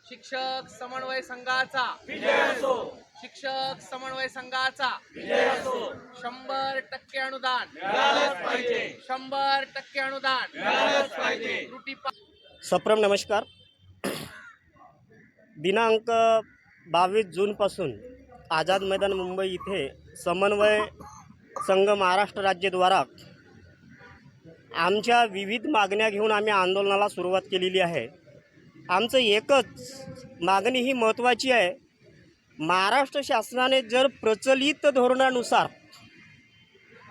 शिक्षक समन्वय संघाचा विजय असो, शिक्षक समन्वय संघाचा विजय असो, 100% अनुदान मिळालंच पाहिजे, 100% अनुदान मिळालंच पाहिजे. त्रुटी सप्रम नमस्कार. दिनांक 22 जूनपासून आझाद मैदान मुंबई इथे समन्वय संघ महाराष्ट्र राज्यद्वारा आमच्या विविध मागण्या घेऊन आम्ही आंदोलनाला सुरुवात केलेली आहे. आमचं एकच मागणी ही महत्त्वाची आहे. महाराष्ट्र शासनाने जर प्रचलित धोरणानुसार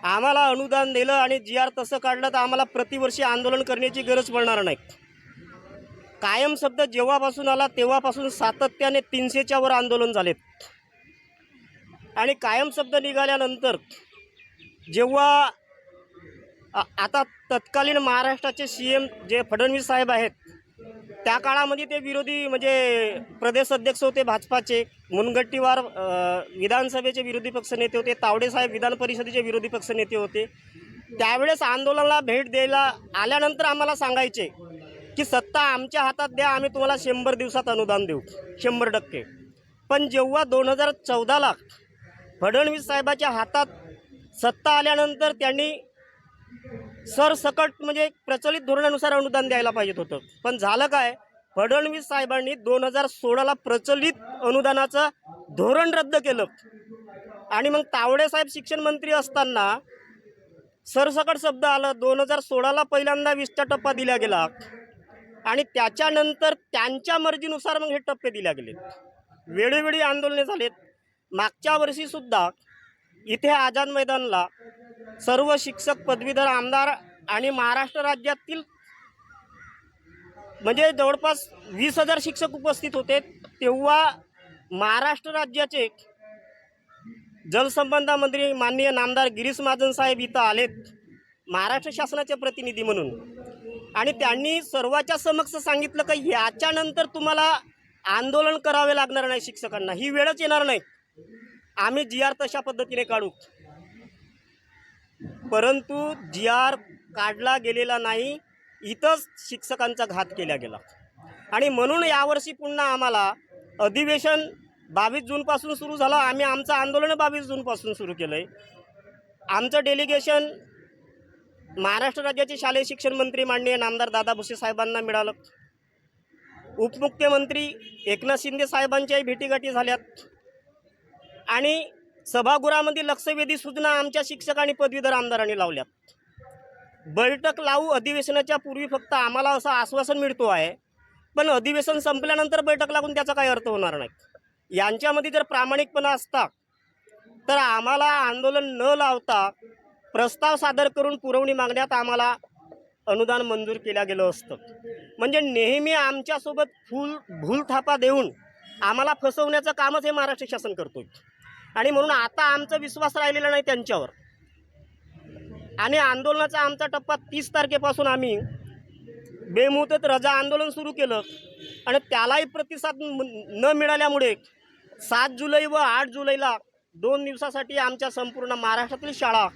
आम्हाला अनुदान दिलं आणि GR तसं काढलं तर आम्हाला प्रतिवर्षी आंदोलन करण्याची गरज पडणार नाही. कायम शब्द जेव्हापासून आला तेव्हापासून सातत्याने 300च्या वर आंदोलन झालेत आणि कायम शब्द निघाल्यानंतर जेव्हा आता तत्कालीन महाराष्ट्राचे CM जे फडणवीस साहेब आहेत त्या काळामध्ये ते विरोधी म्हणजे प्रदेश अध्यक्ष होते भाजपाचे, मुनगट्टीवार विधानसभेचे विरोधी पक्षनेते होते, तावडे साहेब विधान परिषदेचे विरोधी पक्षनेते होते. त्यावेळेस आंदोलनाला भेट द्यायला आल्यानंतर आम्हाला सांगायचे की सत्ता आमच्या हातात द्या, आम्ही तुम्हाला 100 दिवसात अनुदान देऊ 100%. पण जेव्हा 2014ला फडणवीस साहेबाच्या हातात सत्ता आल्यानंतर त्यांनी सरसकट म्हणजे प्रचलित धोरणानुसार अनुदान द्यायला पाहिजे होतं. पण झालं काय, फडणवीस साहेबांनी 2016ला प्रचलित अनुदानाचं धोरण रद्द केलं आणि मग तावडे साहेब शिक्षण मंत्री असताना सरसकट शब्द आलं. 2016ला पहिल्यांदा 20चा टप्पा दिला गेला आणि त्याच्यानंतर त्यांच्या मर्जीनुसार मग हे टप्पे दिले गेले. वेळोवेळी आंदोलने झालेत. मागच्या वर्षीसुद्धा इथे आझाद मैदानला सर्व शिक्षक पदवीधर आमदार आणि महाराष्ट्र राज्यातील म्हणजे जवळपास 20,000 शिक्षक उपस्थित होते. तेव्हा महाराष्ट्र राज्याचे जलसंपदा मंत्री माननीय नामदार गिरीश महाजन साहेब इथं आलेत महाराष्ट्र शासनाचे प्रतिनिधी म्हणून आणि त्यांनी सर्वांच्या समक्ष सांगितलं की याच्यानंतर तुम्हाला आंदोलन करावे लागणार नाही, शिक्षकांना ही वेळच येणार नाही, आम्ही GR तशा पद्धतीने काढू. परंतु GR काढला गेलेला नाही, इथंच शिक्षकांचा घात केला गेला आणि म्हणून यावर्षी पुन्हा आम्हाला अधिवेशन 22 जूनपासून सुरू झालं. आम्ही आमचं आंदोलन 22 जूनपासून सुरू केलं आहे. आमचं डेलिगेशन महाराष्ट्र राज्याचे शालेय शिक्षण मंत्री माननीय नामदार दादा भुसे साहेबांना मिळालं. उपमुख्यमंत्री एकनाथ शिंदे साहेबांच्याही भेटीगाठी झाल्यात आणि सभागृहामध्ये लक्षवेधी सूचना आमच्या शिक्षक आणि पदवीधर आमदारांनी लावल्यात. बैठक लावू अधिवेशनाच्या पूर्वी फक्त आम्हाला असं आश्वासन मिळतो आहे, पण अधिवेशन संपल्यानंतर बैठक लागून त्याचा काही अर्थ होणार नाही. यांच्यामध्ये जर प्रामाणिकपणा असता तर आम्हाला आंदोलन न लावता प्रस्ताव सादर करून पुरवणी मागण्यात आम्हाला अनुदान मंजूर केलं गेलं असतं. म्हणजे नेहमी आमच्यासोबत भूलथापा देऊन आम्हाला फसवण्याचं कामच हे महाराष्ट्र शासन करतोय आणि म्हणून आता आमचा विश्वास राहिलेला नाही त्यांच्यावर आणि आंदोलनाचा आमचा टप्पा 30 तारखेपासून आम्ही बेमुदत रजा आंदोलन सुरू केलं आणि त्यालाही प्रतिसाद न मिळाल्यामुळे 7 जुलै व 8 जुलैला 2 दिवसासाठी आमच्या संपूर्ण महाराष्ट्रातील शाळा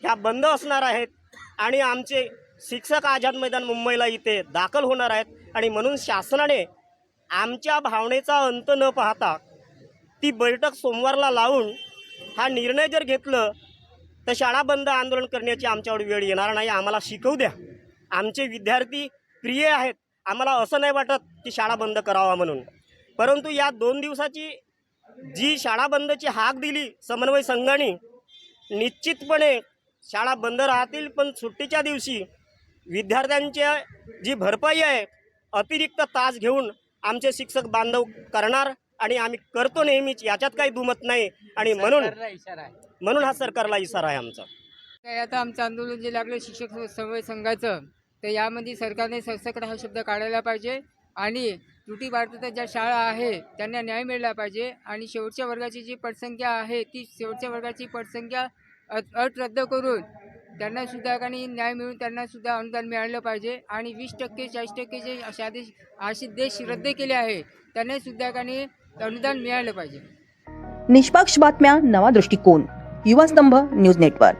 ह्या बंद असणार आहेत आणि आमचे शिक्षक आझाद मैदान मुंबईला इथे दाखल होणार आहेत आणि म्हणून शासनाने आमच्या भावनेचा अंत न पाहता ती बैठक सोमवारला लावून हा निर्णय जर घेतलं तर शाळा बंद आंदोलन करण्याची आमच्यावर वेळ येणार नाही. आम्हाला शिकवू द्या, आमचे विद्यार्थी प्रिय आहेत, आम्हाला असं नाही वाटत की शाळा बंद करावा म्हणून. परंतु या 2 दिवसाची जी शाळा बंदची हाक दिली समन्वय संघाने, निश्चितपणे शाळा बंद राहतील, पण सुट्टीच्या दिवशी विद्यार्थ्यांची जी भरपाई आहे अतिरिक्त तास घेऊन आमचे शिक्षक बांधव करणार आणि आम्ही करतो नेहमीच, याच्यात काही दुमत नाही. आणि म्हणून हा सरकारला इशारा आहे आमचा. आता आमचं आंदोलन जे लागलं शिक्षक समन्वय संघाचं, तर यामध्ये सरकारने सरसकट हा शब्द काढायला पाहिजे आणि त्रुटी भारतात ज्या शाळा आहे त्यांना न्याय मिळाला पाहिजे आणि शेवटच्या वर्गाची जी पटसंख्या आहे ती शेवटच्या वर्गाची पटसंख्या अट रद्द करून त्यांनासुद्धा काही न्याय मिळून त्यांनासुद्धा अनुदान मिळालं पाहिजे आणि 20% 40% जे आदेश रद्द केले आहे त्यांनासुद्धा काही अनुदान मिळालं पाहिजे. निष्पक्ष बातम्या, नवा दृष्टिकोन, युवा स्तंभ न्यूज नेटवर्क.